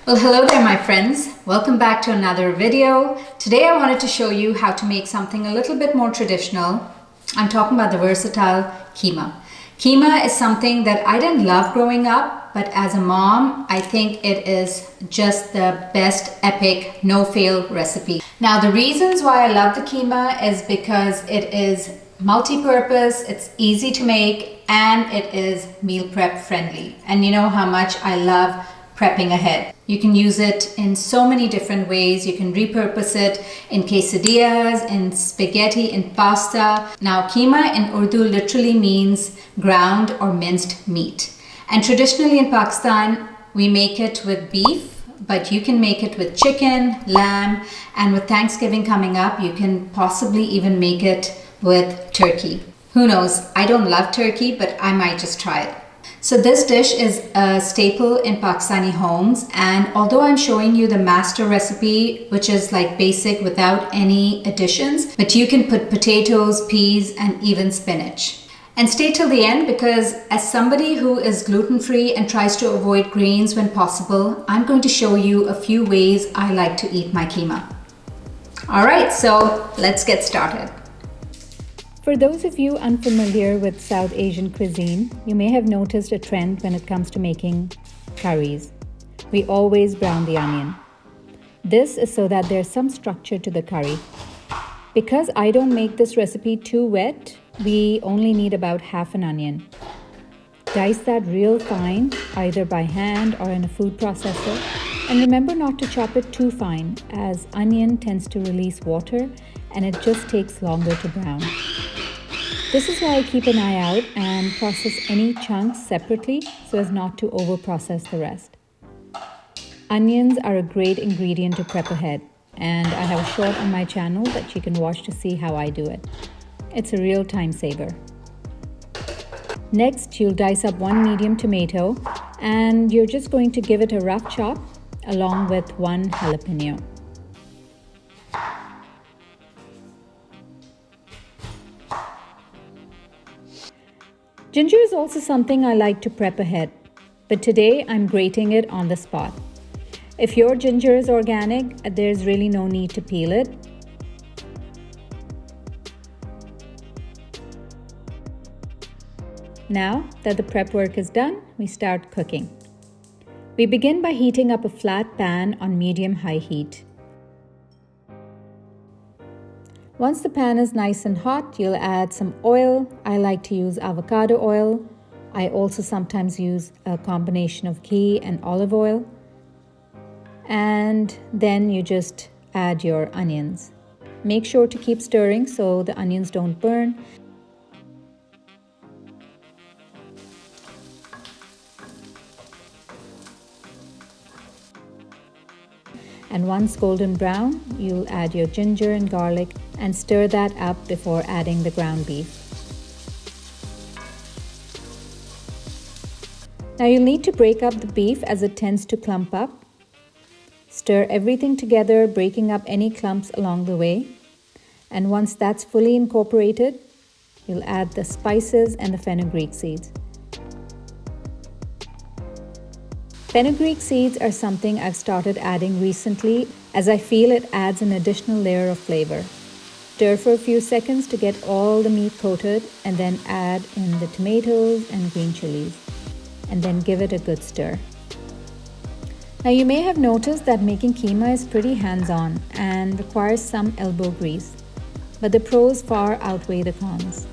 Well, hello there, my friends. Welcome back to another video. Today I wanted to show you how to make something a little bit more traditional. I'm talking about the versatile keema. Keema is something that I didn't love growing up, but as a mom, I think it is just the best epic no-fail recipe. Now, the reasons why I love the keema is because it is multi-purpose, it's easy to make, and it is meal prep friendly. And you know how much I love prepping ahead. You can use it in so many different ways. You can repurpose it in quesadillas, in spaghetti, in pasta. Now, keema in Urdu literally means ground or minced meat. And traditionally in Pakistan, we make it with beef, but you can make it with chicken, lamb, and with Thanksgiving coming up, you can possibly even make it with turkey. Who knows? I don't love turkey, but I might just try it. So this dish is a staple in Pakistani homes, and although I'm showing you the master recipe, which is like basic without any additions, but you can put potatoes, peas, and even spinach. And stay till the end, because as somebody who is gluten-free and tries to avoid grains when possible, I'm going to show you a few ways I like to eat my keema. All right, so let's get started. For those of you unfamiliar with South Asian cuisine, you may have noticed a trend when it comes to making curries. We always brown the onion. This is so that there's some structure to the curry. Because I don't make this recipe too wet, we only need about half an onion. Dice that real fine, either by hand or in a food processor. And remember not to chop it too fine, as onion tends to release water and it just takes longer to brown. This is why I keep an eye out and process any chunks separately so as not to over-process the rest. Onions are a great ingredient to prep ahead, and I have a short on my channel that you can watch to see how I do it. It's a real time saver. Next, you'll dice up one medium tomato, and you're just going to give it a rough chop along with one jalapeno. Ginger is also something I like to prep ahead, but today I'm grating it on the spot. If your ginger is organic, there's really no need to peel it. Now that the prep work is done, we start cooking. We begin by heating up a flat pan on medium-high heat. Once the pan is nice and hot, you'll add some oil. I like to use avocado oil. I also sometimes use a combination of ghee and olive oil. And then you just add your onions. Make sure to keep stirring so the onions don't burn. And once golden brown, you'll add your ginger and garlic and stir that up before adding the ground beef. Now you'll need to break up the beef as it tends to clump up. Stir everything together, breaking up any clumps along the way. And once that's fully incorporated, you'll add the spices and the fenugreek seeds. Fenugreek seeds are something I've started adding recently, as I feel it adds an additional layer of flavor. Stir for a few seconds to get all the meat coated, and then add in the tomatoes and green chilies, and then give it a good stir. Now you may have noticed that making keema is pretty hands-on and requires some elbow grease, but the pros far outweigh the cons.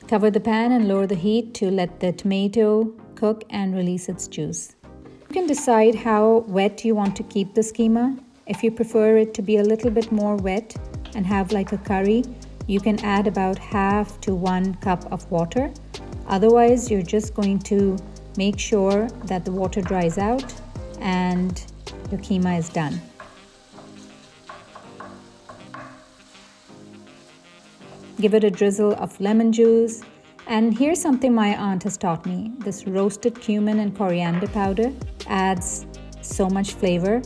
Cover the pan and lower the heat to let the tomato cook and release its juice. You can decide how wet you want to keep this keema. If you prefer it to be a little bit more wet and have like a curry, you can add about half to 1 cup of water. Otherwise, you're just going to make sure that the water dries out and your keema is done. Give it a drizzle of lemon juice. And here's something my aunt has taught me. This roasted cumin and coriander powder adds so much flavor.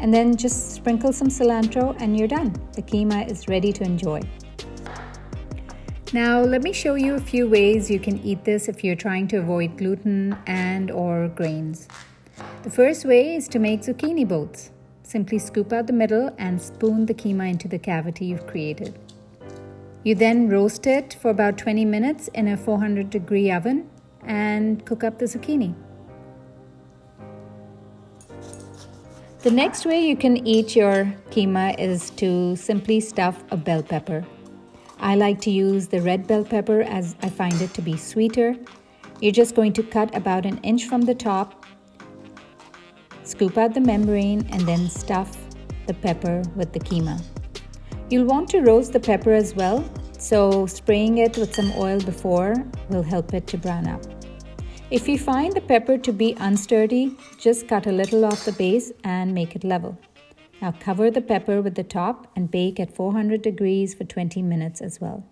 And then just sprinkle some cilantro and you're done. The keema is ready to enjoy. Now let me show you a few ways you can eat this if you're trying to avoid gluten and or grains. The first way is to make zucchini boats. Simply scoop out the middle and spoon the keema into the cavity you've created. You then roast it for about 20 minutes in a 400-degree oven and cook up the zucchini. The next way you can eat your keema is to simply stuff a bell pepper. I like to use the red bell pepper as I find it to be sweeter. You're just going to cut about an inch from the top, scoop out the membrane, and then stuff the pepper with the keema. You'll want to roast the pepper as well, so spraying it with some oil before will help it to brown up. If you find the pepper to be unsturdy, just cut a little off the base and make it level. Now cover the pepper with the top and bake at 400 degrees for 20 minutes as well.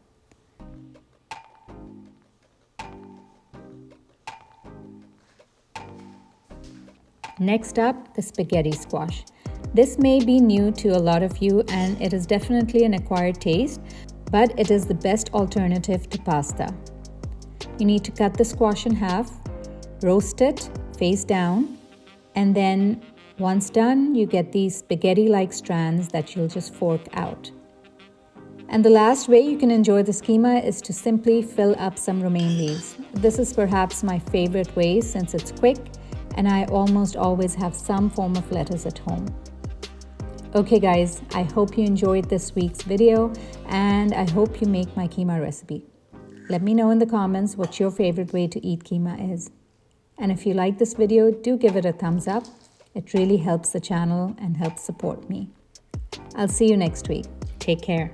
Next up, the spaghetti squash. This may be new to a lot of you and it is definitely an acquired taste, but it is the best alternative to pasta. You need to cut the squash in half, roast it face down, and then once done, you get these spaghetti-like strands that you'll just fork out. And the last way you can enjoy this keema is to simply fill up some romaine leaves. This is perhaps my favorite way since it's quick and I almost always have some form of lettuce at home. Okay guys, I hope you enjoyed this week's video and I hope you make my keema recipe. Let me know in the comments what your favorite way to eat keema is. And if you like this video, do give it a thumbs up. It really helps the channel and helps support me. I'll see you next week. Take care.